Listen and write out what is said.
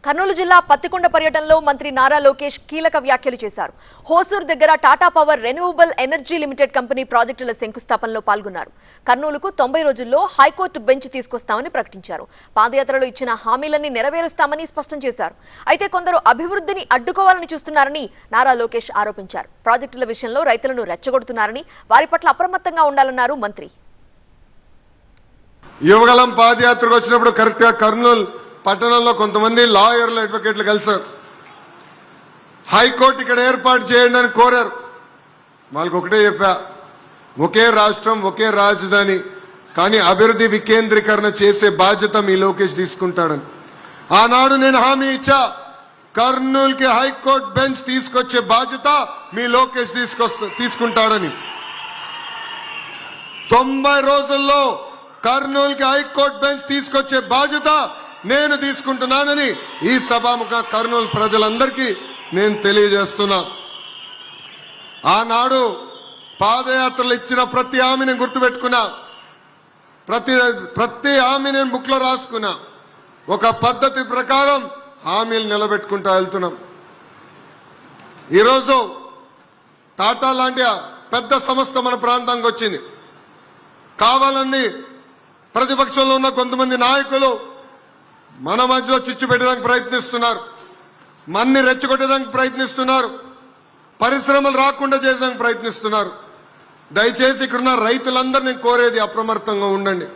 కర్నూలు జిల్లా పత్తికొండ పర్యటనలో మంత్రి నారా లోకేష్ కీలక వ్యాఖ్యలు చేశారు. హోసూర్ దగ్గర Tata power renewable energy limited company ప్రాజెక్టుల శంకుస్థాపనలో పాల్గొన్నారు. కర్నూలుకు 90 రోజుల్లో హైకోర్టు బెంచ్ తీసుకొస్తామని ప్రకటించారు. పాదయాత్రలో ఇచ్చిన హామీలన్నీ నెరవేరుస్తామని స్పష్టం చేశారు. అయితే కొందరు అభివృద్ధిని అడ్డుకోవాలని చూస్తున్నారని నారా లోకేష్ ఆరోపించారు. ప్రాజెక్టుల విషయంలో రైతులను రెచ్చగొడుతున్నారని, వారి పట్ల అప్రమత్తంగా ఉండాలన్నారు మంత్రి. యువగలం పాదయాత్రకు వచ్చినప్పుడు కరెక్ట్ గా కర్నూలు పట్టణంలో కొంతమంది లాయర్లు, అడ్వకేట్లు కలిశారు. హైకోర్టు ఇక్కడ ఏర్పాటు చేయండి అని కోరారు. వాళ్ళకి ఒకటే చెప్పా, ఒకే రాష్ట్రం ఒకే రాజధాని, కానీ అభివృద్ధి వికేంద్రీకరణ చేసే బాధ్యత మీ లోకేష్ తీసుకుంటాడని. ఆనాడు నేను హామీ ఇచ్చా, కర్నూలుకి హైకోర్టు బెంచ్ తీసుకొచ్చే బాధ్యత మీ లోకేష్ తీసుకుంటాడని. 90 రోజుల్లో కర్నూలుకి హైకోర్టు బెంచ్ తీసుకొచ్చే బాధ్యత నేను తీసుకుంటున్నానని ఈ సభాముఖ కర్నూలు ప్రజలందరికీ నేను తెలియజేస్తున్నా. ఆనాడు పాదయాత్రలు ఇచ్చిన ప్రతి హామీని గుర్తుపెట్టుకున్నా, ప్రతి హామీ నేను బుక్ లో రాసుకున్నా. ఒక పద్ధతి ప్రకారం హామీలు నిలబెట్టుకుంటా వెళ్తున్నాం. ఈరోజు టాటా లాంటి పెద్ద సంస్థ మన ప్రాంతానికి వచ్చింది. కావాలని ప్రతిపక్షంలో ఉన్న కొంతమంది నాయకులు మన మధ్యలో చిచ్చు పెట్టడానికి ప్రయత్నిస్తున్నారు, మన్ని రెచ్చగొట్టడానికి ప్రయత్నిస్తున్నారు, పరిశ్రమలు రాకుండా చేయడానికి ప్రయత్నిస్తున్నారు. దయచేసి ఇక్కడున్న రైతులందరూ నేను కోరేది అప్రమత్తంగా ఉండండి.